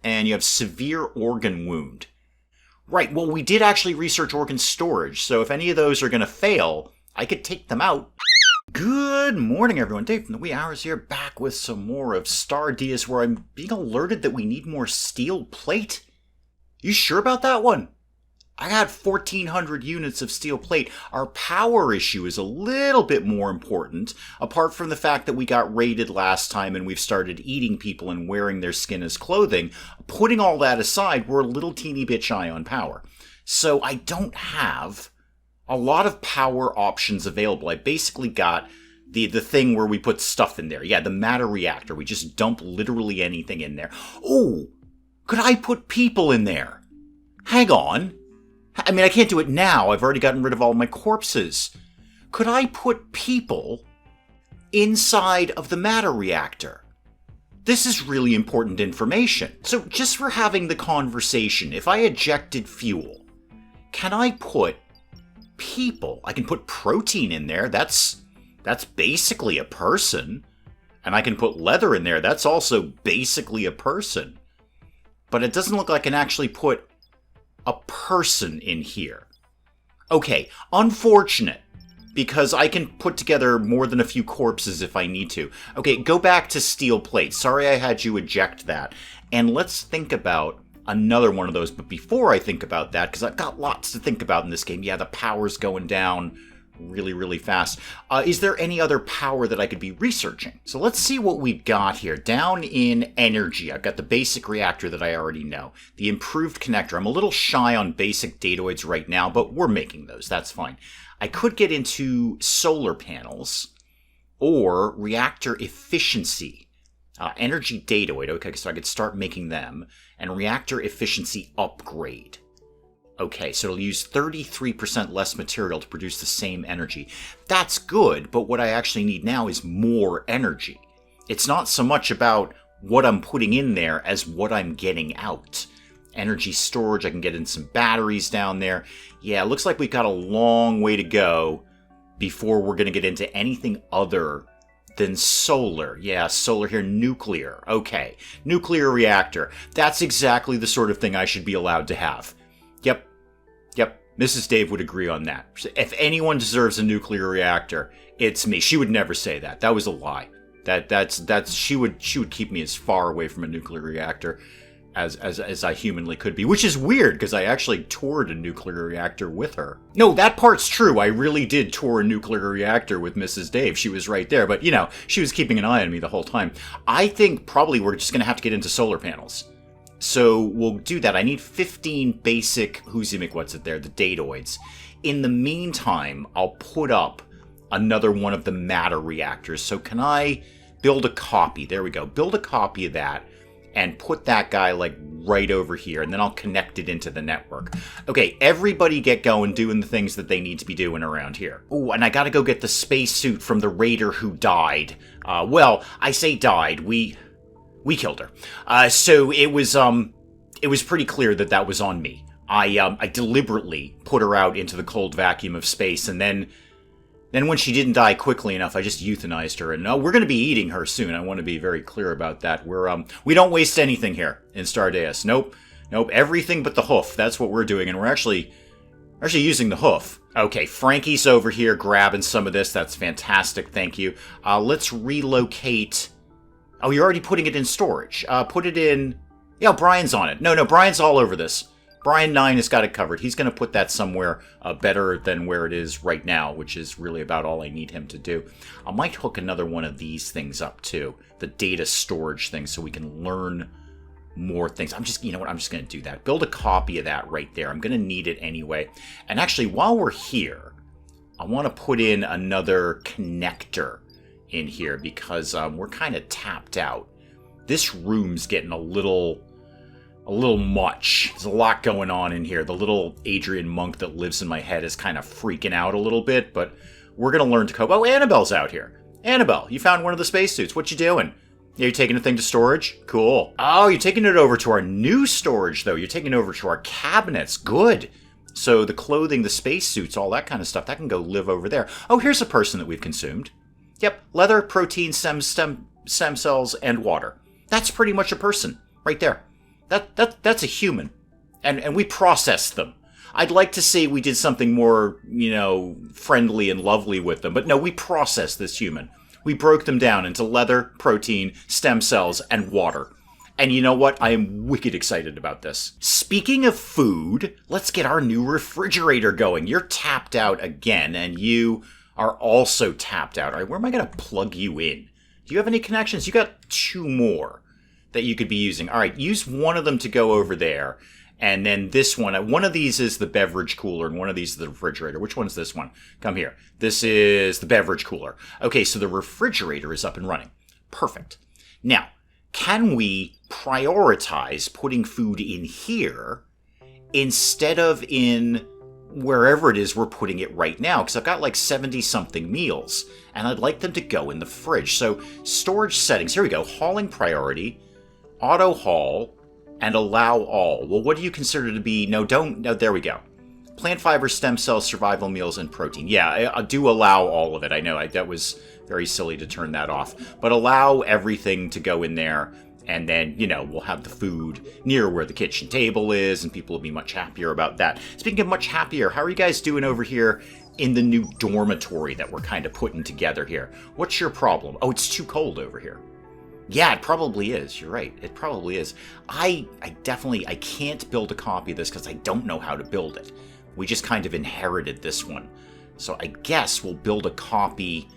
and you have severe organ wound. Right, well, we did actually research organ storage, so if any of those are going to fail, I could take them out. Good morning, everyone. Dave from the wee hours here, back with some more of Stardeus, where I'm being alerted that we need more steel plate. You sure about that one? I got 1,400 units of steel plate. Our power issue is a little bit more important, apart from the fact that we got raided last time and we've started eating people and wearing their skin as clothing. Putting all that aside, we're a little teeny bit shy on power. So I don't have a lot of power options available. I basically got the thing where we put stuff in there. Yeah, the matter reactor. We just dump literally anything in there. Oh, could I put people in there? Hang on. I mean, I can't do it now. I've already gotten rid of all my corpses. Could I put people inside of the matter reactor? This is really important information. So just for having the conversation, if I ejected fuel, can I put people? I can put protein in there. That's basically a person. And I can put leather in there. That's also basically a person. But it doesn't look like I can actually put a person in here. Okay, unfortunate, because I can put together more than a few corpses if I need to. Okay, go back to steel plate. Sorry I had you eject that. And let's think about another one of those. But before I think about that, because I've got lots to think about in this game. Yeah, the power's going down really, really fast. Is there any other power that I could be researching? So let's see what we've got here. Down in energy, I've got the basic reactor that I already know. The improved connector. I'm a little shy on basic datoids right now, but we're making those. That's fine. I could get into solar panels or reactor efficiency. Energy datoid. Okay, so I could start making them. And reactor efficiency upgrade. Okay, so it'll use 33% less material to produce the same energy. That's good, but what I actually need now is more energy. It's not so much about what I'm putting in there as what I'm getting out. Energy storage, I can get in some batteries down there. Yeah, it looks like we've got a long way to go before we're going to get into anything other than solar. Yeah, solar here, nuclear. Okay, nuclear reactor. That's exactly the sort of thing I should be allowed to have. Yep, Mrs. Dave would agree on that. If anyone deserves a nuclear reactor, it's me. She would never say that. That was a lie. That's she would keep me as far away from a nuclear reactor as I humanly could be, which is weird because I actually toured a nuclear reactor with her. No, that part's true. I really did tour a nuclear reactor with Mrs. Dave. She was right there, but you know, she was keeping an eye on me the whole time. I think probably we're just going to have to get into solar panels. So we'll do that. I need 15 basic, the datoids. In the meantime, I'll put up another one of the matter reactors. So can I build a copy? There we go. Build a copy of that and put that guy like right over here, and then I'll connect it into the network. Okay, everybody get going doing the things that they need to be doing around here. Oh, and I gotta go get the spacesuit from the raider who died. Well, I say died. We killed her. So it was pretty clear that that was on me. I deliberately put her out into the cold vacuum of space, and then when she didn't die quickly enough, I just euthanized her. And we're going to be eating her soon. I want to be very clear about that. We don't waste anything here in Stardeus. Nope. Everything but the hoof. That's what we're doing, and we're actually using the hoof. Okay, Frankie's over here grabbing some of this. That's fantastic. Thank you. Let's relocate. Oh, you're already putting it in storage. Put it in... Yeah, Brian's on it. No, Brian's all over this. Brian 9 has got it covered. He's going to put that somewhere better than where it is right now, which is really about all I need him to do. I might hook another one of these things up, too. The data storage thing, so we can learn more things. You know what? I'm just going to do that. Build a copy of that right there. I'm going to need it anyway. And actually, while we're here, I want to put in another connector in here because we're kind of tapped out. This room's getting a little much. There's a lot going on in here. The little Adrian monk that lives in my head is kind of freaking out a little bit, but we're going to learn to cope. Oh, Annabelle's out here. Annabelle, you found one of the spacesuits. What you doing? Yeah, you taking the thing to storage? Cool. Oh, you're taking it over to our new storage, though. You're taking it over to our cabinets. Good. So the clothing, the spacesuits, all that kind of stuff, that can go live over there. Oh, here's a person that we've consumed. Yep, leather, protein, stem cells, and water. That's pretty much a person right there. That's a human. And we processed them. I'd like to say we did something more, friendly and lovely with them. But no, we processed this human. We broke them down into leather, protein, stem cells, and water. And you know what? I am wicked excited about this. Speaking of food, let's get our new refrigerator going. You're tapped out again, and you are also tapped out. All right, where am I going to plug you in? Do you have any connections? You got 2 more that you could be using. All right, use one of them to go over there. And then this one of these is the beverage cooler, and one of these is the refrigerator. Which one's this one? Come here. This is the beverage cooler. Okay, so the refrigerator is up and running. Perfect. Now, can we prioritize putting food in here instead of in wherever it is we're putting it right now? Because I've got like 70-something meals, and I'd like them to go in the fridge. So storage settings, here we go. Hauling priority, auto haul, and allow all. Well, what do you consider to be... No, there we go. Plant fiber, stem cells, survival meals, and protein. Yeah, I do allow all of it. I know that was very silly to turn that off. But allow everything to go in there, and then, we'll have the food near where the kitchen table is, and people will be much happier about that. Speaking of much happier, how are you guys doing over here in the new dormitory that we're kind of putting together here? What's your problem? Oh, it's too cold over here. Yeah, it probably is. You're right. It probably is. I can't build a copy of this because I don't know how to build it. We just kind of inherited this one. So I guess we'll build a copy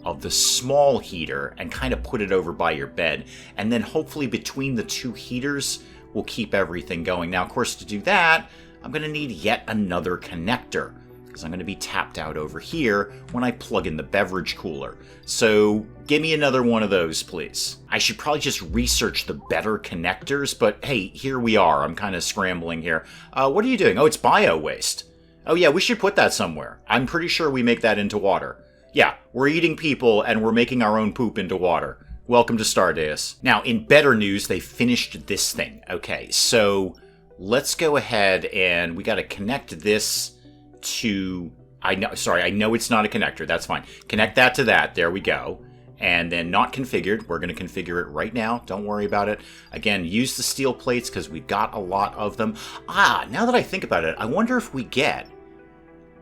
of the small heater and kind of put it over by your bed. And then hopefully between the 2 heaters, we'll keep everything going. Now, of course, to do that, I'm going to need yet another connector, because I'm going to be tapped out over here when I plug in the beverage cooler. So give me another one of those, please. I should probably just research the better connectors, but hey, here we are. I'm kind of scrambling here. What are you doing? Oh, it's bio-waste. Oh yeah, we should put that somewhere. I'm pretty sure we make that into water. Yeah, we're eating people and we're making our own poop into water. Welcome to Stardeus. Now, in better news, they finished this thing. Okay, so let's go ahead and we got to connect this to... I know it's not a connector. That's fine. Connect that to that. There we go. And then not configured. We're going to configure it right now. Don't worry about it. Again, use the steel plates because we've got a lot of them. Now that I think about it, I wonder if we get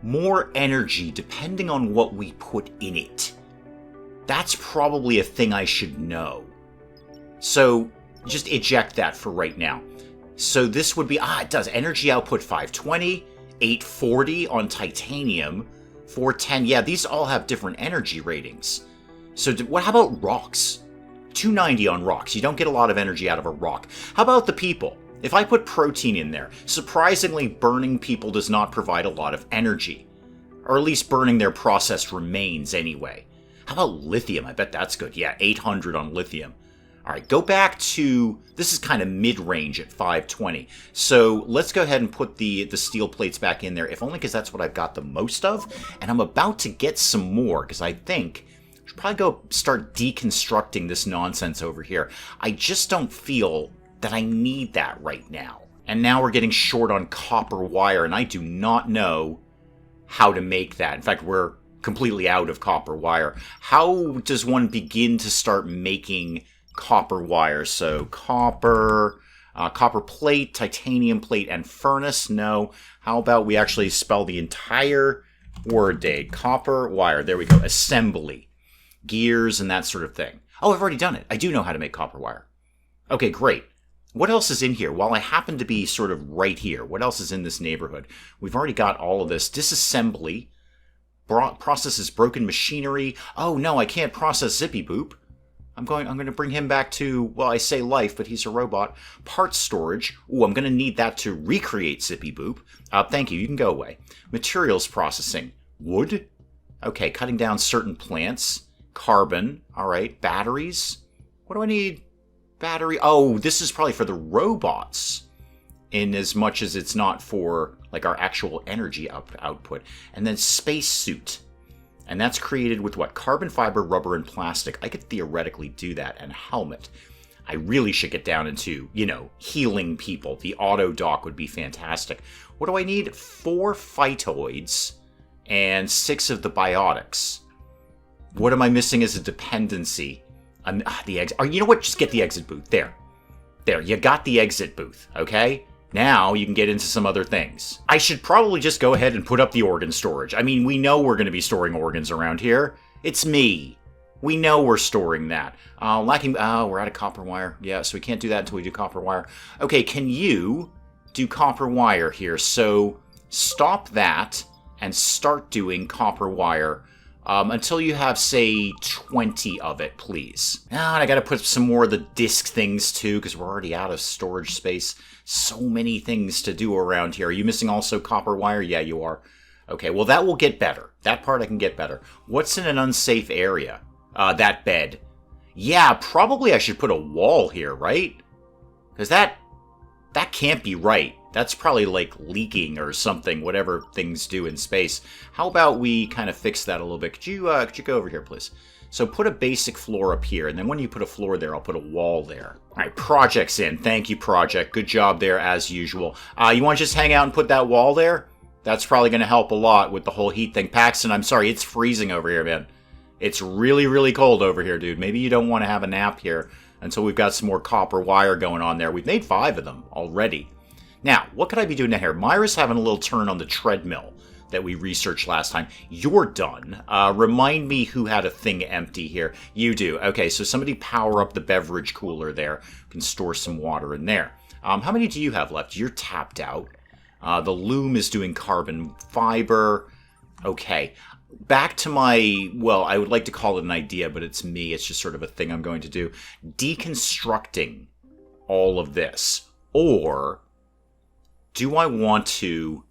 more energy depending on what we put in it. That's probably a thing I should know. So just eject that for right now. So this would be, it does. Energy output 520, 840 on titanium, 410. Yeah, these all have different energy ratings. So how about rocks? 290 on rocks. You don't get a lot of energy out of a rock. How about the people? If I put protein in there, surprisingly, burning people does not provide a lot of energy. Or at least burning their processed remains anyway. How about lithium? I bet that's good. Yeah, 800 on lithium. All right, go back to... This is kind of mid-range at 520. So let's go ahead and put the steel plates back in there, if only because that's what I've got the most of. And I'm about to get some more, because I think... I should probably go start deconstructing this nonsense over here. I just don't feel that I need that right now. And now we're getting short on copper wire, and I do not know how to make that. In fact, we're completely out of copper wire. How does one begin to start making copper wire? So copper plate, titanium plate, and furnace? No. How about we actually spell the entire word, Dave? Copper wire. There we go. Assembly. Gears and that sort of thing. Oh, I've already done it. I do know how to make copper wire. Okay, great. What else is in here? While I happen to be sort of right here, what else is in this neighborhood? We've already got all of this. Disassembly. Processes broken machinery. Oh, no, I can't process Zippy Boop. I'm going to bring him back to, well, I say life, but he's a robot. Parts storage. Ooh, I'm going to need that to recreate Zippy Boop. Thank you. You can go away. Materials processing. Wood. Okay, cutting down certain plants. Carbon. All right. Batteries. What do I need? Battery. Oh, this is probably for the robots, in as much as it's not for like our actual energy output. And then spacesuit. And that's created with what? Carbon fiber, rubber, and plastic. I could theoretically do that. And helmet. I really should get down into, healing people. The auto dock would be fantastic. What do I need? 4 phytoids and 6 of the biotics. What am I missing as a dependency? The exit. You know what? Just get the exit boot. There There, you got the exit booth, okay? Now you can get into some other things. I should probably just go ahead and put up the organ storage. I mean, we know we're going to be storing organs around here. It's me. We know we're storing that. We're out of copper wire. Yeah, so we can't do that until we do copper wire. Okay, can you do copper wire here? So stop that and start doing copper wire until you have, say, 20 of it, please. And I gotta put some more of the disc things, too, because we're already out of storage space. So many things to do around here. Are you missing also copper wire? Yeah, you are. Okay, well, that will get better. That part I can get better. What's in an unsafe area? That bed. Yeah, probably I should put a wall here, right? Because that can't be right. That's probably like leaking or something, whatever things do in space. How about we kind of fix that a little bit? Could you go over here, please? So put a basic floor up here, and then when you put a floor there, I'll put a wall there. All right, project's in. Thank you, project. Good job there, as usual. You want to just hang out and put that wall there? That's probably going to help a lot with the whole heat thing. Paxton, I'm sorry, it's freezing over here, man. It's really, really cold over here, dude. Maybe you don't want to have a nap here until we've got some more copper wire going on there. We've made 5 of them already. Now, what could I be doing here? Myra's having a little turn on the treadmill that we researched last time. You're done. Remind me who had a thing empty here. You do. Okay, so somebody power up the beverage cooler there. You can store some water in there. How many do you have left? You're tapped out. The loom is doing carbon fiber. Okay. Back to my, well, I would like to call it an idea, but it's me. It's just sort of a thing I'm going to do. Deconstructing all of this. Or do I want to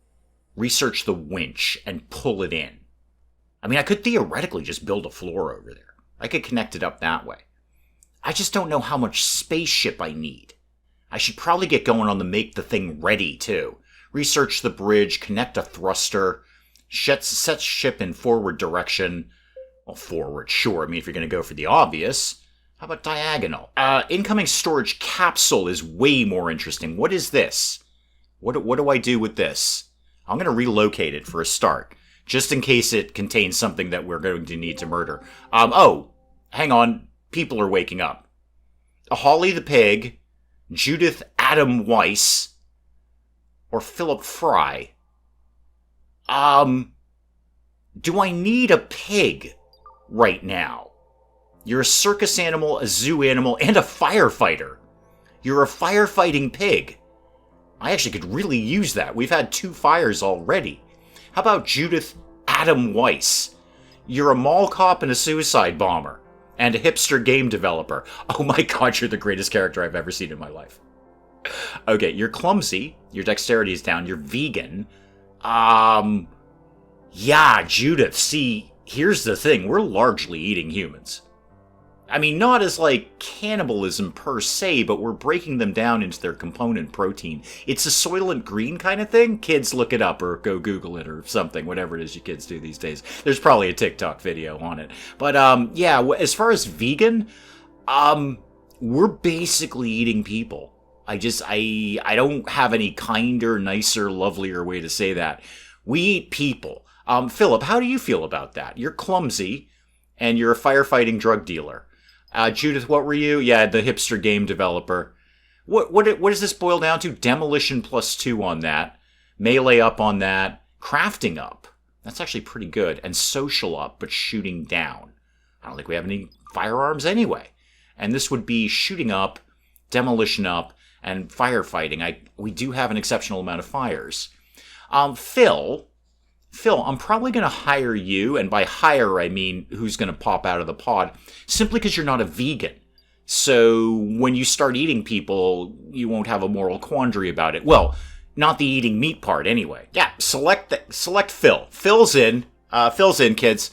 research the winch and pull it in? I mean, I could theoretically just build a floor over there. I could connect it up that way. I just don't know how much spaceship I need. I should probably get going on the make the thing ready, too. Research the bridge, connect a thruster, set ship in forward direction. Well, forward, sure. I mean, if you're going to go for the obvious. How about diagonal? Incoming storage capsule is way more interesting. What is this? What do I do with this? I'm going to relocate it for a start, just in case it contains something that we're going to need to murder. Oh, hang on. People are waking up. Holly the Pig, Judith Adam Weiss, or Philip Fry. Do I need a pig right now? You're a circus animal, a zoo animal, and a firefighter. You're a firefighting pig. I actually could really use that. We've had 2 fires already. How about Judith Adam Weiss? You're a mall cop and a suicide bomber, and a hipster game developer. Oh my god, you're the greatest character I've ever seen in my life. Okay, you're clumsy. Your dexterity is down. You're vegan. Yeah, Judith, see, here's the thing. We're largely eating humans. I mean, not as, like, cannibalism per se, but we're breaking them down into their component protein. It's a Soylent Green kind of thing. Kids, look it up or go Google it or something, whatever it is you kids do these days. There's probably a TikTok video on it. But, yeah, as far as vegan, we're basically eating people. I don't have any kinder, nicer, lovelier way to say that. We eat people. Philip, how do you feel about that? You're clumsy, and you're a firefighting drug dealer. Judith, what were you? Yeah, the hipster game developer. What does this boil down to? Demolition +2 on that. Melee up on that. Crafting up. That's actually pretty good. And social up, but shooting down. I don't think we have any firearms anyway. And this would be shooting up, demolition up, and firefighting. We do have an exceptional amount of fires. Phil, I'm probably going to hire you, and by hire I mean who's going to pop out of the pod, simply because you're not a vegan. So when you start eating people, you won't have a moral quandary about it. Well, not the eating meat part anyway. Yeah, select Phil. Phil's in, kids.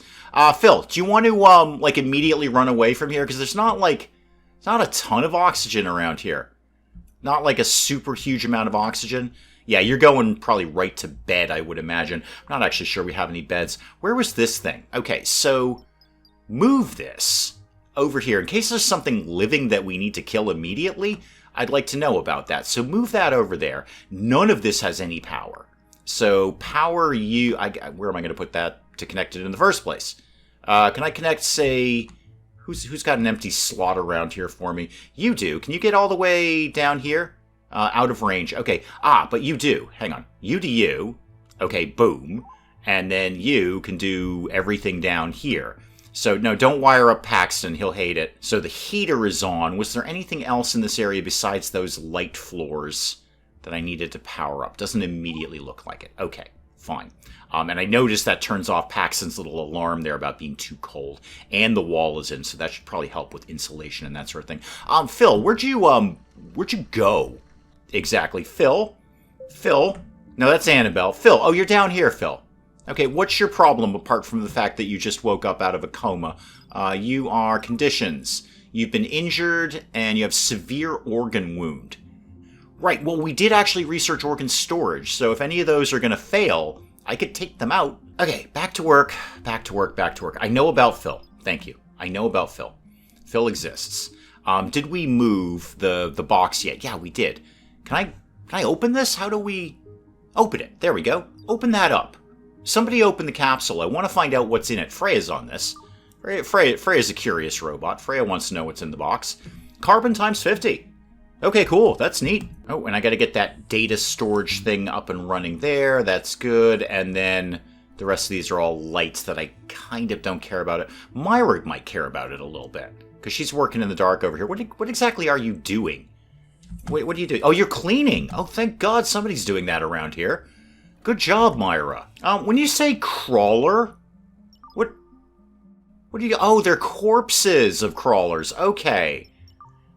Phil, do you want to immediately run away from here? Because there's not a ton of oxygen around here. Not like a super huge amount of oxygen. Yeah, you're going probably right to bed, I would imagine. I'm not actually sure we have any beds. Where was this thing? Okay, so move this over here. In case there's something living that we need to kill immediately, I'd like to know about that. So move that over there. None of this has any power. So power you... where am I going to put that to connect it in the first place? Can I connect, say, Who's got an empty slot around here for me? You do. Can you get all the way down here? Out of range. Okay. But you do. Hang on. You to you. Okay, boom. And then you can do everything down here. So, no, don't wire up Paxton. He'll hate it. So the heater is on. Was there anything else in this area besides those light floors that I needed to power up? Doesn't immediately look like it. Okay, fine. And I noticed that turns off Paxton's little alarm there about being too cold. And the wall is in, so that should probably help with insulation and that sort of thing. Phil, where'd you go? Exactly. Phil? Phil? No, that's Annabelle. Phil, oh, you're down here, Phil. Okay, what's your problem apart from the fact that you just woke up out of a coma? You are conditions. You've been injured, and you have severe organ wound. Right, well, we did actually research organ storage, so if any of those are going to fail, I could take them out. Okay, back to work, back to work, back to work. I know about Phil. Thank you. I know about Phil. Phil exists. Did we move the box yet? Yeah, we did. Can I open this? How do we open it? There we go. Open that up. Somebody open the capsule. I want to find out what's in it. Freya's on this. Freya's a curious robot. Freya wants to know what's in the box. Carbon times 50. Okay, cool. That's neat. Oh, and I got to get that data storage thing up and running there. That's good. And then the rest of these are all lights that I kind of don't care about it. Myra might care about it a little bit because she's working in the dark over here. What exactly are you doing? Wait, what are you doing? Oh, you're cleaning. Oh, thank God somebody's doing that around here. Good job, Myra. When you say crawler, what do you... Oh, they're corpses of crawlers. Okay.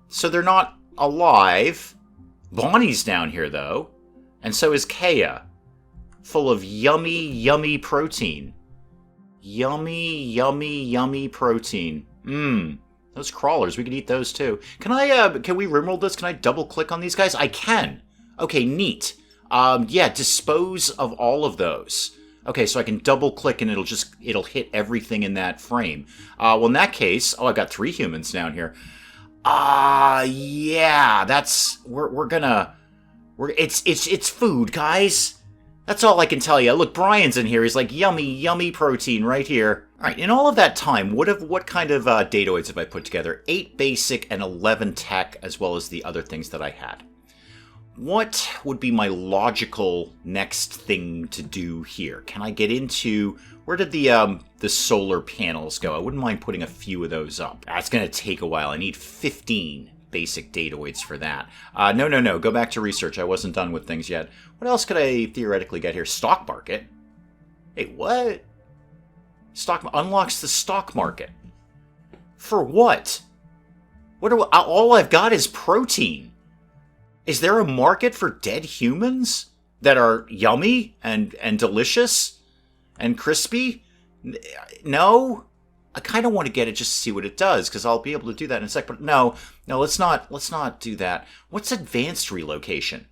So they're not alive. Bonnie's down here, though. And so is Kaya. Full of yummy, yummy protein. Yummy, yummy, yummy protein. Those crawlers, we could eat those, too. Can we rimworld this? Can I double-click on these guys? I can. Okay, neat. Yeah, dispose of all of those. Okay, so I can double click and it'll hit everything in that frame. Well, in that case, I've got 3 humans down here. Yeah, it's food, guys. That's all I can tell you. Look, Brian's in here. He's like, yummy, yummy protein right here. All right, in all of that time, what kind of dataoids have I put together? 8 basic and 11 tech, as well as the other things that I had. What would be my logical next thing to do here? Can I get into... Where did the solar panels go? I wouldn't mind putting a few of those up. That's going to take a while. I need 15 basic dataoids for that. No. Go back to research. I wasn't done with things yet. What else could I theoretically get here? Stock market? Hey, what? Unlocks the stock market. For what? All I've got is protein. Is there a market for dead humans that are yummy and delicious and crispy? No? I kind of want to get it just to see what it does, because I'll be able to do that in a sec. But no, let's not do that. What's advanced relocation?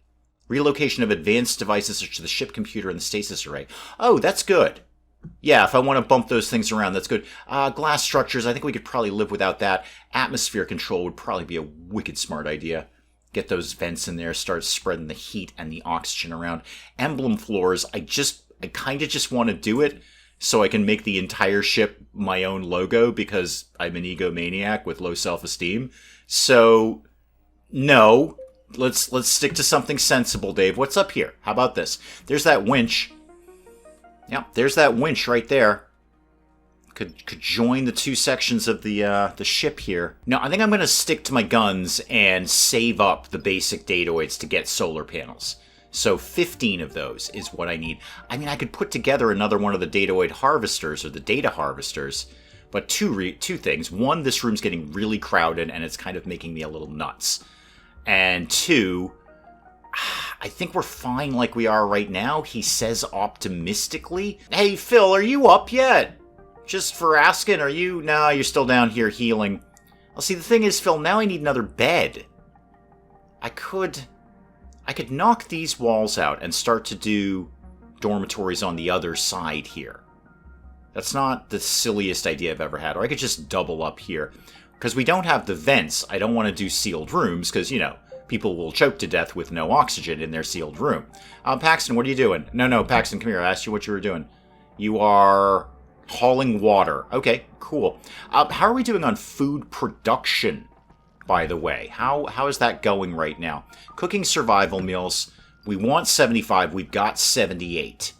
Relocation of advanced devices such as the ship computer and the stasis array. Oh, that's good. Yeah, if I want to bump those things around, that's good. Glass structures, I think we could probably live without that. Atmosphere control would probably be a wicked smart idea. Get those vents in there, start spreading the heat and the oxygen around. Emblem floors, I kind of just want to do it so I can make the entire ship my own logo because I'm an egomaniac with low self-esteem. So, no. Let's stick to something sensible, Dave. What's up here? How about this? There's that winch. Yep, there's that winch right there. Could join the 2 sections of the ship here. No, I think I'm going to stick to my guns and save up the basic dataoids to get solar panels. So 15 of those is what I need. I mean, I could put together another one of the dataoid harvesters or the data harvesters, but two things. One, this room's getting really crowded and it's kind of making me a little nuts. And 2, I think we're fine like we are right now. He says optimistically. Hey, Phil, are you up yet? Just for asking, are you... No, you're still down here healing. Well, see, the thing is, Phil, now I need another bed. I could knock these walls out and start to do dormitories on the other side here. That's not the silliest idea I've ever had. Or I could just double up here. Because we don't have the vents, I don't want to do sealed rooms, because, you know, people will choke to death with no oxygen in their sealed room. Paxton, what are you doing? No, Paxton, come here. I asked you what you were doing. You are... Hauling water. Okay, cool. How are we doing on food production, by the way? How is that going right now? Cooking survival meals. We want 75. We've got 78.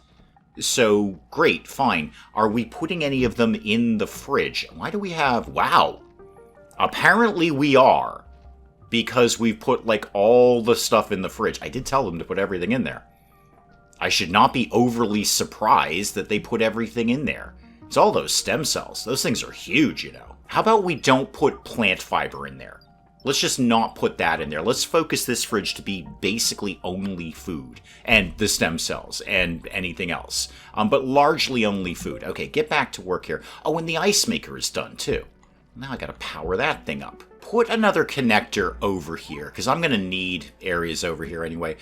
So, great, fine. Are we putting any of them in the fridge? Why do we have... Wow. Apparently we are. Because we've put, like, all the stuff in the fridge. I did tell them to put everything in there. I should not be overly surprised that they put everything in there. It's all those stem cells. Those things are huge, you know. How about we don't put plant fiber in there? Let's just not put that in there. Let's focus this fridge to be basically only food. And the stem cells and anything else. But largely only food. Okay, get back to work here. Oh, and the ice maker is done, too. Now I gotta power that thing up. Put another connector over here, because I'm going to need areas over here anyway.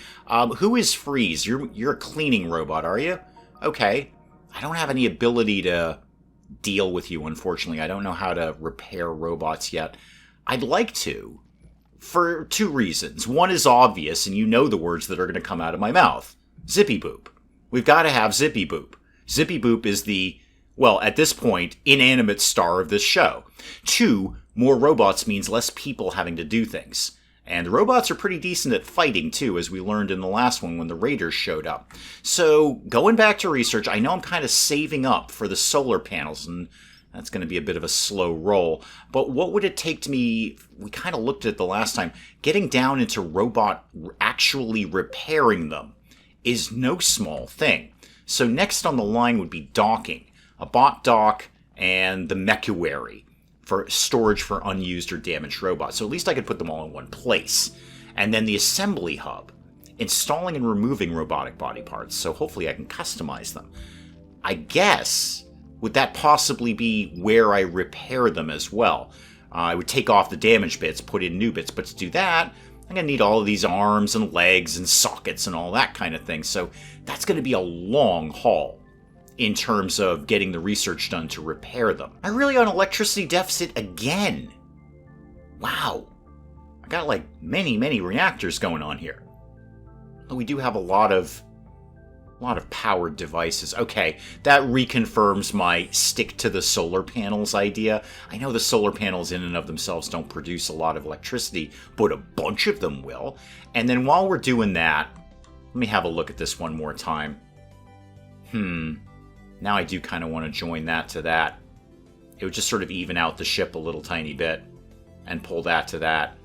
Who is Freeze? You're a cleaning robot, are you? Okay. I don't have any ability to deal with you, unfortunately. I don't know how to repair robots yet. I'd like to, for two reasons. One is obvious, and you know the words that are going to come out of my mouth. Zippy Boop. We've got to have Zippy Boop. Zippy Boop is the, well, at this point, inanimate star of this show. Two, more robots means less people having to do things. And the robots are pretty decent at fighting, too, as we learned in the last one when the raiders showed up. So, going back to research, I know I'm kind of saving up for the solar panels, and that's going to be a bit of a slow roll. But what would it take to me, we kind of looked at it the last time, getting down into robot actually repairing them is no small thing. So next on the line would be docking. A bot dock and the mechuary for storage for unused or damaged robots. So at least I could put them all in one place. And then the assembly hub, installing and removing robotic body parts. So hopefully I can customize them. I guess, would that possibly be where I repair them as well? I would take off the damaged bits, put in new bits. But to do that, I'm going to need all of these arms and legs and sockets and all that kind of thing. So that's going to be a long haul in terms of getting the research done to repair them. I'm really on electricity deficit again. Wow. I got like many reactors going on here. But we do have a lot of powered devices. Okay, that reconfirms my stick to the solar panels idea. I know the solar panels in and of themselves don't produce a lot of electricity, but a bunch of them will. And then while we're doing that, let me have a look at this one more time. Now I do kind of want to join that to that. It would just sort of even out the ship a little tiny bit and pull that to that.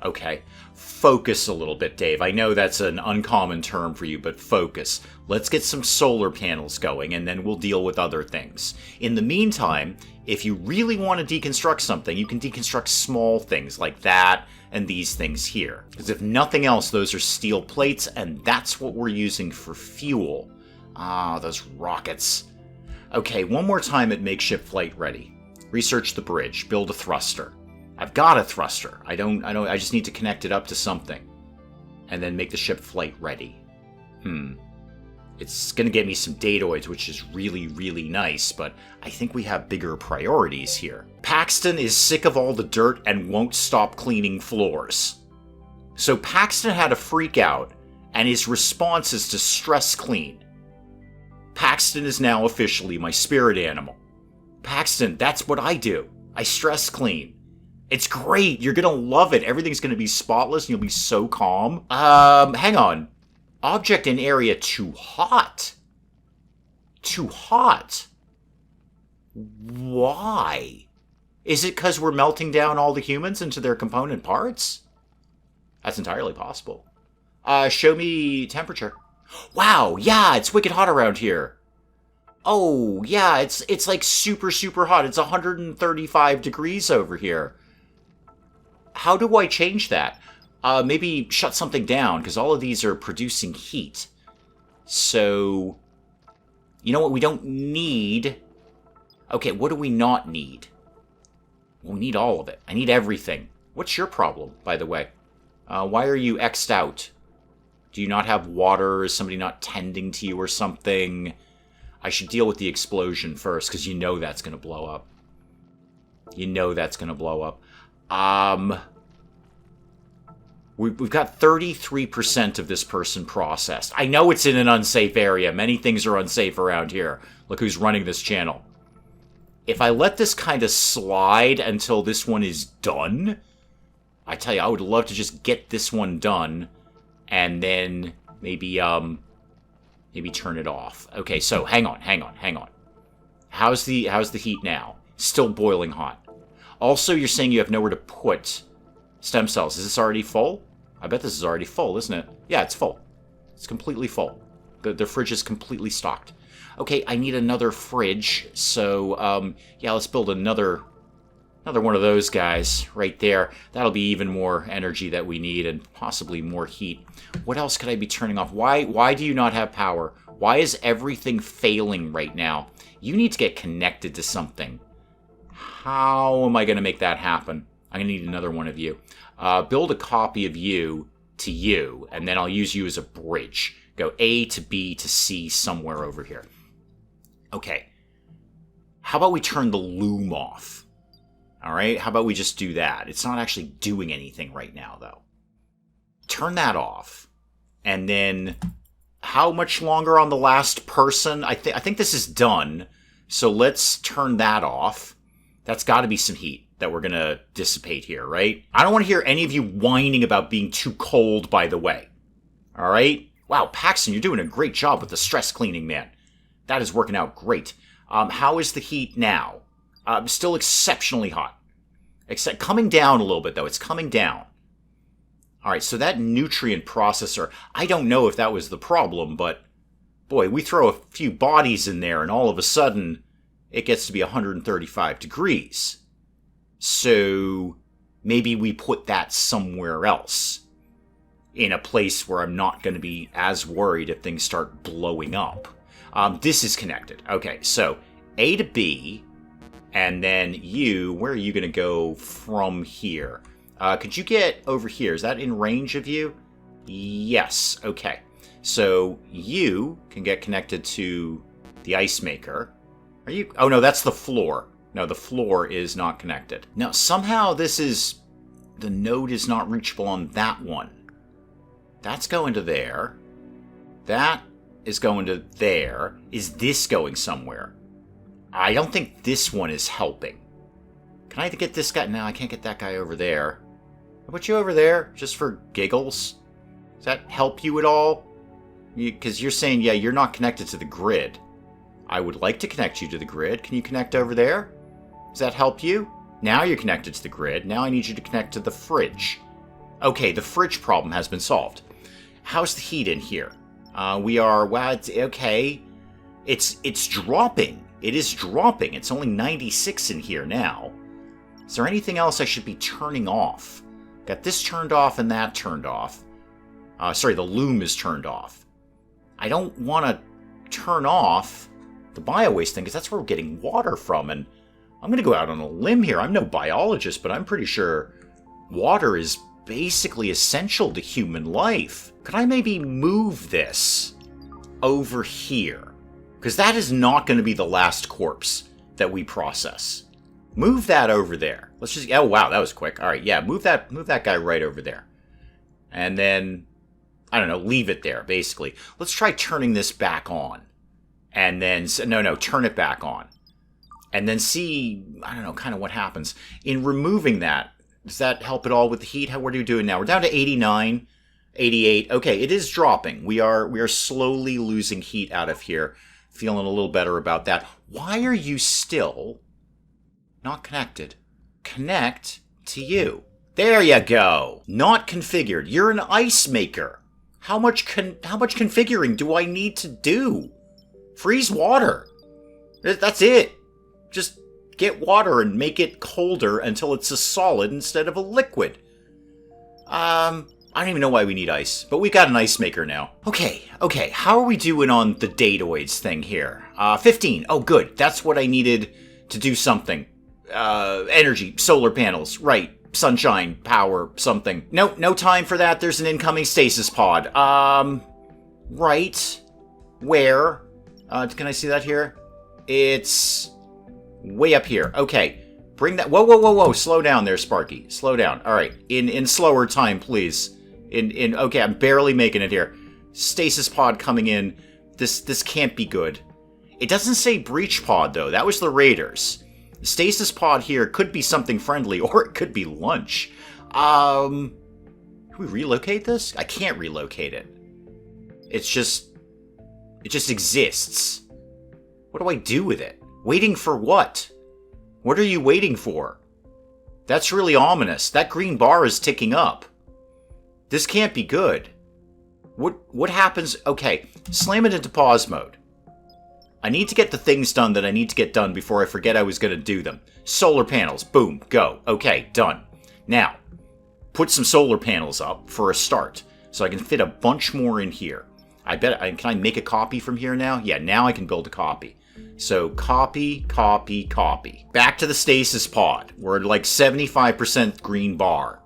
Okay, focus a little bit, Dave. I know that's an uncommon term for you, but focus. Let's get some solar panels going, and then we'll deal with other things. In the meantime, if you really want to deconstruct something, you can deconstruct small things like that and these things here. Because if nothing else, those are steel plates, and that's what we're using for fuel. Ah, those rockets. Okay, one more time at makeshift flight ready. Research the bridge. Build a thruster. I've got a thruster. I just need to connect it up to something. And then make the ship flight ready. It's gonna get me some datoids, which is really nice, but I think we have bigger priorities here. Paxton is sick of all the dirt and won't stop cleaning floors. So Paxton had a freak out, and his response is to stress clean. Paxton is now officially my spirit animal. Paxton, that's what I do. I stress clean. It's great. You're gonna love it. Everything's gonna be spotless and you'll be so calm. Hang on. Object in area too hot. Too hot? Why? Is it because we're melting down all the humans into their component parts? That's entirely possible. Show me temperature. Wow, yeah, it's wicked hot around here. Oh, yeah, it's like super hot. It's 135 degrees over here. How do I change that? Maybe shut something down, because all of these are producing heat. So, you know what we don't need? Okay, what do we not need? Well, we need all of it. I need everything. What's your problem, by the way? Why are you X'd out? Do you not have water? Is somebody not tending to you or something? I should deal with the explosion first, because you know that's going to blow up. You know that's going to blow up. We've got 33% of this person processed. I know it's in an unsafe area. Many things are unsafe around here. Look who's running this channel. if I let this kind of slide until this one is done, I tell you, I would love to just get this one done and then maybe turn it off. Okay, so hang on. How's the heat now? Still boiling hot. Also, you're saying you have nowhere to put stem cells. Is this already full? I bet this is already full, isn't it? Yeah, it's full. It's completely full. The fridge is completely stocked. Okay, I need another fridge, so, yeah, let's build another one of those guys right there. That'll be even more energy that we need and possibly more heat. What else could I be turning off? Why do you not have power? Why is everything failing right now? You need to get connected to something. How am I going to make that happen? I'm going to need another one of you. Build a copy of you to you, and then I'll use you as a bridge. Go A to B to C somewhere over here. Okay. How about we turn the loom off? All right? How about we just do that? It's not actually doing anything right now, though. Turn that off. And then how much longer on the last person? I think this is done. So let's turn that off. That's got to be some heat that we're going to dissipate here, right? I don't want to hear any of you whining about being too cold, by the way. All right? Wow, Paxton, you're doing a great job with the stress cleaning, man. That is working out great. How is the heat now? Still exceptionally hot. Except coming down a little bit, though. It's coming down. All right, so that nutrient processor, I don't know if that was the problem, but boy, we throw a few bodies in there and all of a sudden it gets to be 135 degrees. So maybe we put that somewhere else in a place where I'm not going to be as worried if things start blowing up. This is connected. Okay, so A to B, and then you, where are you going to go from here? Could you get over here? Is that in range of you? Yes. Okay. So you can get connected to the ice maker. Are you? Oh, no, that's the floor. No, the floor is not connected. Now, somehow the node is not reachable on that one. That's going to there. That is going to there. Is this going somewhere? I don't think this one is helping. Can I get this guy? No, I can't get that guy over there. I'll put you over there, just for giggles. Does that help you at all? Because you're saying, yeah, you're not connected to the grid. I would like to connect you to the grid. Can you connect over there? Does that help you? Now you're connected to the grid. Now I need you to connect to the fridge. Okay, the fridge problem has been solved. How's the heat in here? Wow, it's okay. It's dropping. It is dropping. It's only 96 in here now. Is there anything else I should be turning off? Got this turned off and that turned off. Sorry, the loom is turned off. I don't want to turn off the bio-waste thing because that's where we're getting water from. And I'm going to go out on a limb here. I'm no biologist, but I'm pretty sure water is basically essential to human life. Could I maybe move this over here? Because that is not going to be the last corpse that we process. Move that over there. Let's just... Oh, wow, that was quick. All right, yeah, move that guy right over there. And then, I don't know, leave it there, basically. Let's try turning this back on. And then... No, turn it back on. And then see, I don't know, kind of what happens. In removing that, does that help at all with the heat? What are you doing now? We're down to 89, 88. Okay, it is dropping. We are slowly losing heat out of here. Feeling a little better about that. Why are you still not connected? Connect to you. There you go. Not configured. You're an ice maker. How much configuring do I need to do? Freeze water. That's it. Just get water and make it colder until it's a solid instead of a liquid. I don't even know why we need ice, but we got an ice maker now. Okay, how are we doing on the datoids thing here? 15, oh good, that's what I needed to do something. Energy, solar panels, right, sunshine, power, something. No time for that, there's an incoming stasis pod. Right, where? Can I see that here? It's way up here, okay. Bring that, whoa, slow down there, Sparky, slow down. All right, in slower time, please. Okay, I'm barely making it here. Stasis pod coming in. This can't be good. It doesn't say breach pod, though. That was the raiders. Stasis pod here could be something friendly, or it could be lunch. Can we relocate this? I can't relocate it. It just exists. What do I do with it? Waiting for what? What are you waiting for? That's really ominous. That green bar is ticking up. This can't be good. What happens? Okay, slam it into pause mode. I need to get the things done that I need to get done before I forget I was going to do them. Solar panels. Boom. Go. Okay, done. Now, put some solar panels up for a start, so I can fit a bunch more in here. Can I make a copy from here now? Yeah, now I can build a copy. So, copy, copy, copy. Back to the stasis pod. We're at like 75% green bar.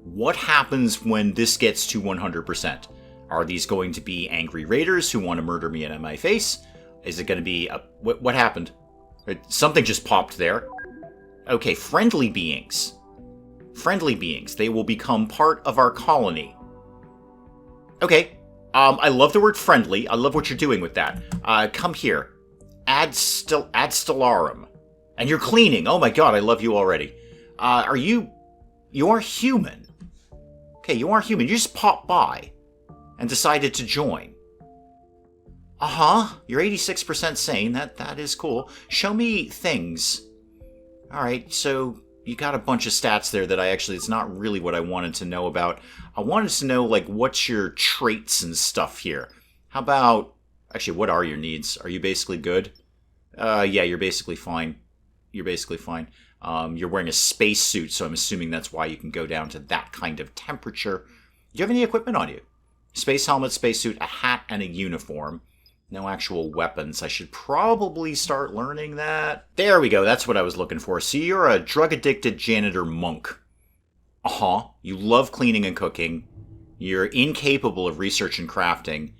What happens when this gets to 100%? Are these going to be angry raiders who want to murder me in my face? Is it going to be... What happened? Something just popped there. Okay, friendly beings. Friendly beings. They will become part of our colony. Okay. I love the word friendly. I love what you're doing with that. Come here. Ad stellarum. And you're cleaning. Oh my god, I love you already. You are human. Okay, you are human. You just popped by and decided to join. You're 86% sane. That is cool. Show me things. Alright, so you got a bunch of stats there that it's not really what I wanted to know about. I wanted to know, like, what's your traits and stuff here. How about... Actually, what are your needs? Are you basically good? Yeah, you're basically fine. You're basically fine. You're wearing a space suit, so I'm assuming that's why you can go down to that kind of temperature. Do you have any equipment on you? Space helmet, space suit, a hat, and a uniform. No actual weapons. I should probably start learning that. There we go. That's what I was looking for. So you're a drug-addicted janitor monk. You love cleaning and cooking. You're incapable of research and crafting.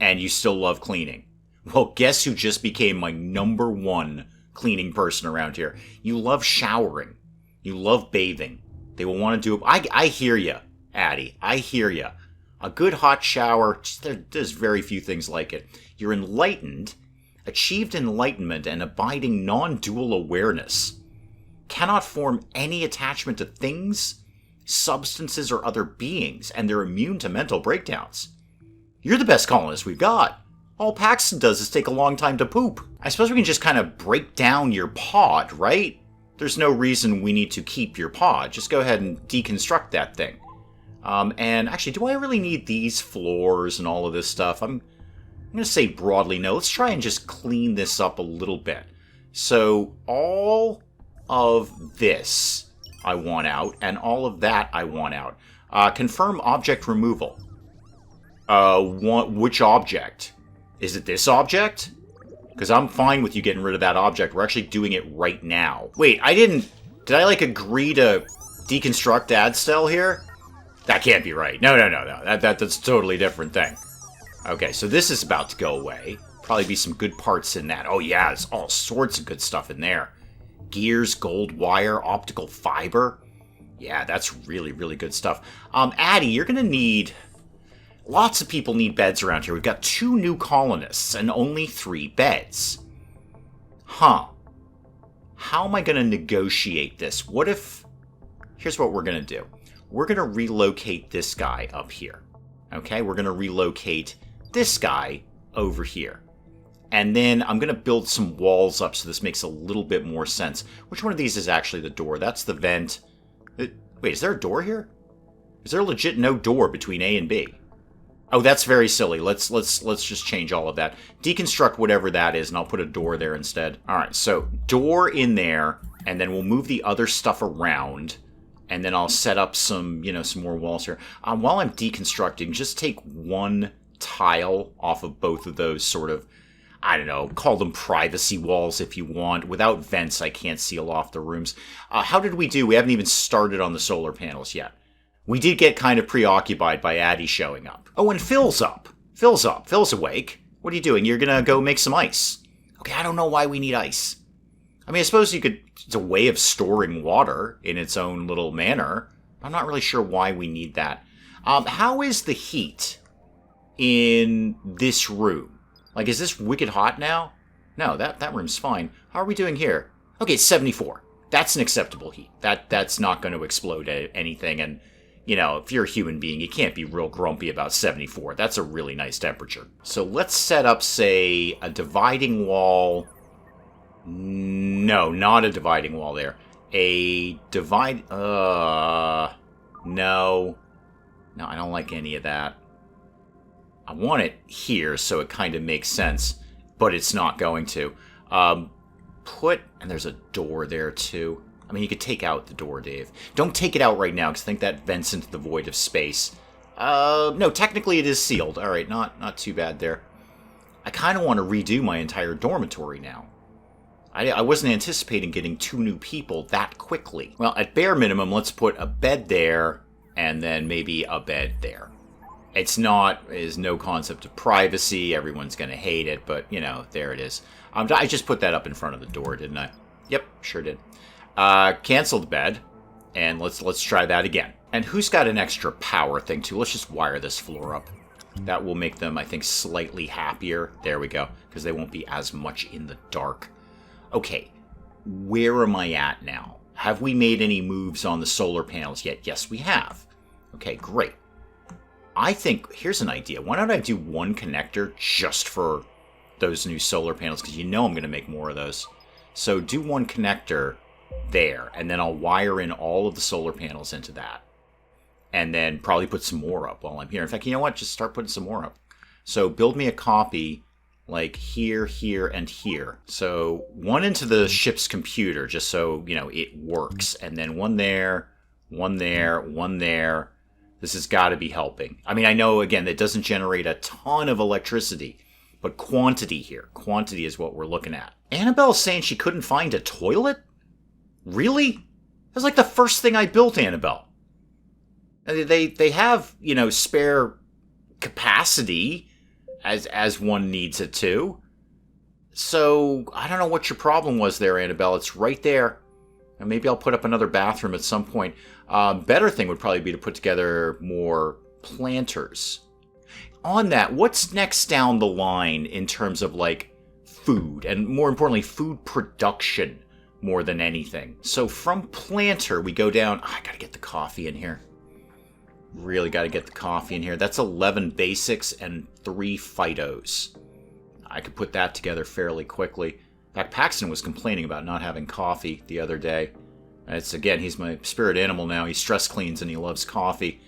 And you still love cleaning. Well, guess who just became my #1 cleaning person around here? You love showering. You love bathing. They will want to do... I hear ya, Addie. I hear ya. A good hot shower, there's very few things like it. You're enlightened, achieved enlightenment and abiding non-dual awareness. Cannot form any attachment to things, substances, or other beings, and they're immune to mental breakdowns. You're the best colonist we've got. All Paxton does is take a long time to poop. I suppose we can just kind of break down your pod, right? There's no reason we need to keep your pod. Just go ahead and deconstruct that thing. And actually, do I really need these floors and all of this stuff? I'm going to say broadly no. Let's try and just clean this up a little bit. So all of this I want out, and all of that I want out. Confirm object removal. Which object? Is it this object? Because I'm fine with you getting rid of that object. We're actually doing it right now. Wait, did I, like, agree to deconstruct Adstel here? That can't be right. No. That's a totally different thing. Okay, so this is about to go away. Probably be some good parts in that. Oh yeah, there's all sorts of good stuff in there. Gears, gold wire, optical fiber. Yeah, that's really, really good stuff. Addie, you're gonna need... Lots of people need beds around here. We've got 2 new colonists and only 3 beds. How am I gonna negotiate this? What if... Here's what we're gonna do. We're going to relocate this guy up here. Okay, we're going to relocate this guy over here. And then I'm going to build some walls up so this makes a little bit more sense. Which one of these is actually the door? That's the vent. Wait, is there a door here? Is there legit no door between A and B? Oh, that's very silly. Let's just change all of that. Deconstruct whatever that is, and I'll put a door there instead. All right, so door in there, and then we'll move the other stuff around. And then I'll set up some more walls here. While I'm deconstructing, just take 1 tile off of both of those sort of, I don't know, call them privacy walls if you want. Without vents, I can't seal off the rooms. How did we do? We haven't even started on the solar panels yet. We did get kind of preoccupied by Addie showing up. Oh, and Phil's up. Phil's awake. What are you doing? You're gonna go make some ice. Okay, I don't know why we need ice. I mean, I suppose you could... It's a way of storing water in its own little manner. I'm not really sure why we need that. How is the heat in this room? Like, is this wicked hot now? No, that room's fine. How are we doing here? Okay, 74. That's an acceptable heat. That's not going to explode anything. And, you know, if you're a human being, you can't be real grumpy about 74. That's a really nice temperature. So let's set up, say, a dividing wall. No, not a dividing wall there. A divide... No. No, I don't like any of that. I want it here so it kind of makes sense, but it's not going to. And there's a door there too. I mean, you could take out the door, Dave. Don't take it out right now, because I think that vents into the void of space. No, technically it is sealed. Alright, not too bad there. I kind of want to redo my entire dormitory now. I wasn't anticipating getting 2 new people that quickly. Well, at bare minimum, let's put a bed there, and then maybe a bed there. It's no concept of privacy. Everyone's going to hate it, but, you know, there it is. I just put that up in front of the door, didn't I? Yep, sure did. Cancel the bed, and let's try that again. And who's got an extra power thing, too? Let's just wire this floor up. That will make them, I think, slightly happier. There we go, because they won't be as much in the dark. Okay, where am I at now? Have we made any moves on the solar panels yet? Yes, we have. Okay, great. I think, here's an idea. Why don't I do 1 connector just for those new solar panels? Because you know I'm going to make more of those. So do 1 connector there, and then I'll wire in all of the solar panels into that. And then probably put some more up while I'm here. In fact, you know what? Just start putting some more up. So build me a copy like here, here, and here. So 1 into the ship's computer, just so, you know, it works. And then 1 there, 1 there, 1 there. This has got to be helping. I mean, I know, again, that doesn't generate a ton of electricity, but quantity here. Quantity is what we're looking at. Annabelle's saying she couldn't find a toilet? Really? That was like the first thing I built, Annabelle. They have, you know, spare capacity as one needs it to. So, I don't know what your problem was there, Annabelle. It's right there. And maybe I'll put up another bathroom at some point. Better thing would probably be to put together more planters. On that, what's next down the line in terms of, like, food? And more importantly, food production more than anything. So from planter, we go down... I gotta get the coffee in here. Really gotta get the coffee in here. That's 11 basics and 3 phytos. I could put that together fairly quickly. In fact, Paxton was complaining about not having coffee the other day. Again, he's my spirit animal now. He stress cleans and he loves coffee.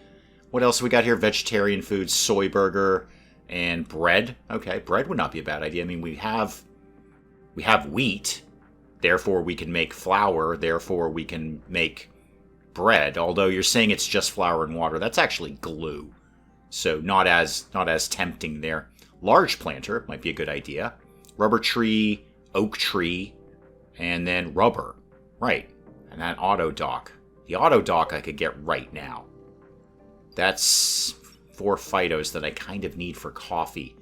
What else we got here? Vegetarian foods, soy burger, and bread. Okay, bread would not be a bad idea. I mean, we have wheat. Therefore, we can make flour. Therefore, we can make bread. Although you're saying it's just flour and water. That's actually glue. So not as tempting there. Large planter might be a good idea. Rubber tree, oak tree, and then rubber. Right. And that auto dock. The auto dock I could get right now. That's 4 phytos that I kind of need for coffee.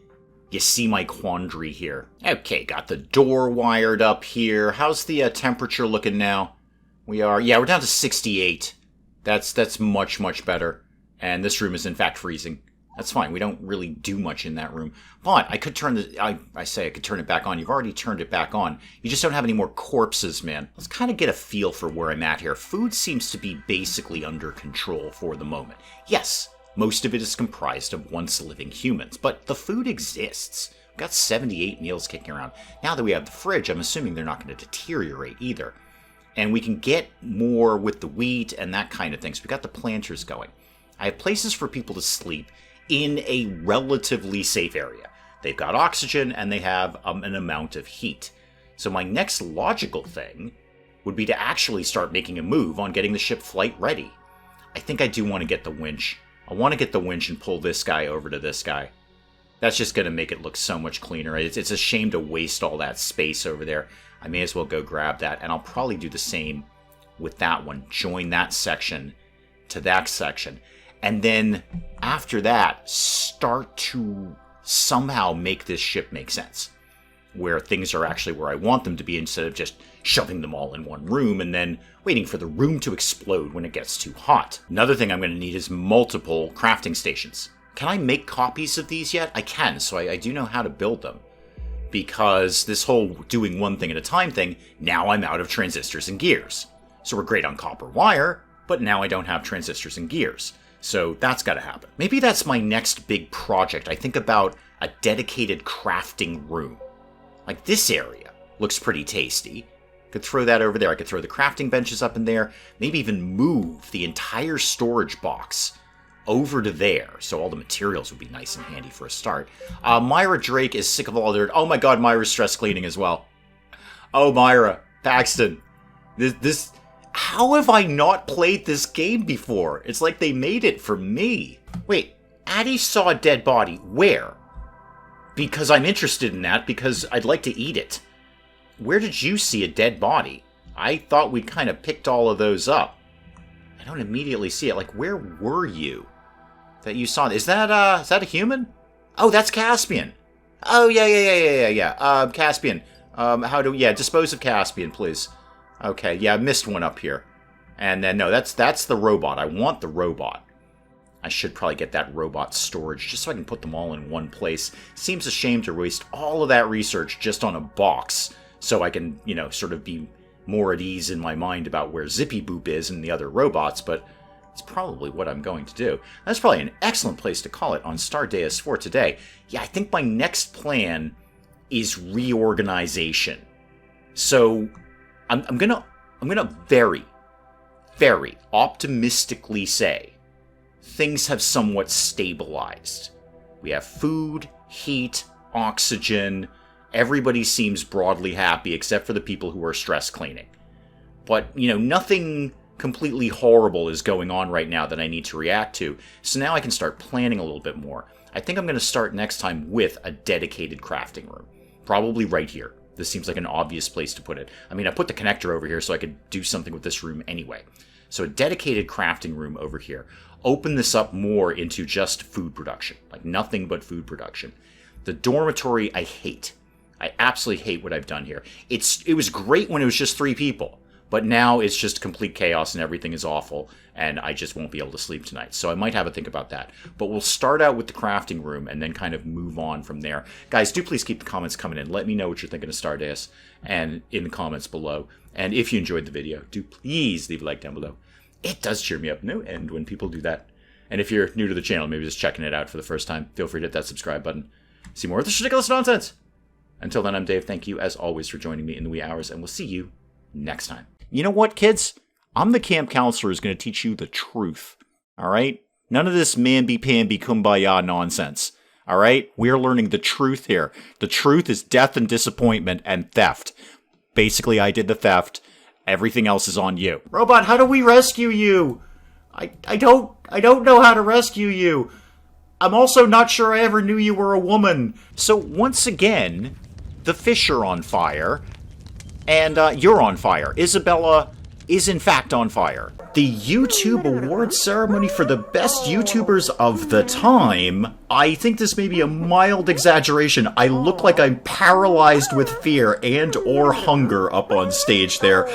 You see my quandary here. Okay, got the door wired up here. How's the temperature looking now? We're down to 68. That's much, much better. And this room is in fact freezing. That's fine. We don't really do much in that room. But I could turn I could turn it back on. You've already turned it back on. You just don't have any more corpses, man. Let's kind of get a feel for where I'm at here. Food seems to be basically under control for the moment. Yes, most of it is comprised of once living humans, but the food exists. We've got 78 meals kicking around. Now that we have the fridge, I'm assuming they're not going to deteriorate either. And we can get more with the wheat and that kind of thing. So we got the planters going. I have places for people to sleep in a relatively safe area. They've got oxygen and they have an amount of heat. So my next logical thing would be to actually start making a move on getting the ship flight ready. I think I do want to get the winch. I want to get the winch and pull this guy over to this guy. That's just going to make it look so much cleaner. It's a shame to waste all that space over there. I may as well go grab that, and I'll probably do the same with that one. Join that section to that section. And then, after that, start to somehow make this ship make sense. Where things are actually where I want them to be, instead of just shoving them all in one room and then waiting for the room to explode when it gets too hot. Another thing I'm going to need is multiple crafting stations. Can I make copies of these yet? I can, so I do know how to build them. because this whole doing one thing at a time thing, now I'm out of transistors and gears. So we're great on copper wire, but now I don't have transistors and gears. So that's got to happen. Maybe that's my next big project. I think about a dedicated crafting room. Like this area looks pretty tasty. Could throw that over there. I could throw the crafting benches up in there. Maybe even move the entire storage box over to there. So all the materials would be nice and handy for a start. Myra Drake is sick of all their... Oh my god, Myra's stress cleaning as well. Oh, Myra. Paxton. This... How have I not played this game before? It's like they made it for me. Wait, Addie saw a dead body. Where? Because I'm interested in that, because I'd like to eat it. Where did you see a dead body? I thought we kind of picked all of those up. I don't immediately see it. Like, where were you that you saw? Is that a human? Oh, that's Caspian. Oh, yeah. Caspian. Dispose of Caspian, please. Okay, yeah, I missed one up here. And then, no, that's the robot. I want the robot. I should probably get that robot storage just so I can put them all in one place. Seems a shame to waste all of that research just on a box so I can, sort of be more at ease in my mind about where Zippy Boop is and the other robots, but it's probably what I'm going to do. That's probably an excellent place to call it on Stardeus for today. Yeah, I think my next plan is reorganization. So I'm gonna very, very optimistically say things have somewhat stabilized. We have food, heat, oxygen. Everybody seems broadly happy except for the people who are stress cleaning. But, nothing completely horrible is going on right now that I need to react to. So now I can start planning a little bit more. I think I'm going to start next time with a dedicated crafting room. Probably right here. This seems like an obvious place to put it. I mean, I put the connector over here so I could do something with this room anyway. So a dedicated crafting room over here. Open this up more into just food production. Like nothing but food production. The dormitory I hate. I absolutely hate what I've done here. It was great when it was just 3 people. But now it's just complete chaos and everything is awful. And I just won't be able to sleep tonight. So I might have a think about that. But we'll start out with the crafting room and then kind of move on from there. Guys, do please keep the comments coming in. Let me know what you're thinking of Stardeus and in the comments below. And if you enjoyed the video, do please leave a like down below. It does cheer me up no end when people do that. And if you're new to the channel, maybe just checking it out for the first time, feel free to hit that subscribe button. See more of this ridiculous nonsense. Until then, I'm Dave. Thank you, as always, for joining me in the wee hours, and we'll see you next time. You know what, kids? I'm the camp counselor who's going to teach you the truth. All right? None of this mamby-pamby kumbaya nonsense. All right? We're learning the truth here. The truth is death and disappointment and theft. Basically, I did the theft. Everything else is on you. Robot, how do we rescue you? I don't know how to rescue you. I'm also not sure I ever knew you were a woman. So once again, the fish are on fire, and you're on fire. Isabella is in fact on fire. The YouTube Awards ceremony for the best YouTubers of the time. I think this may be a mild exaggeration. I look like I'm paralyzed with fear and or hunger up on stage there.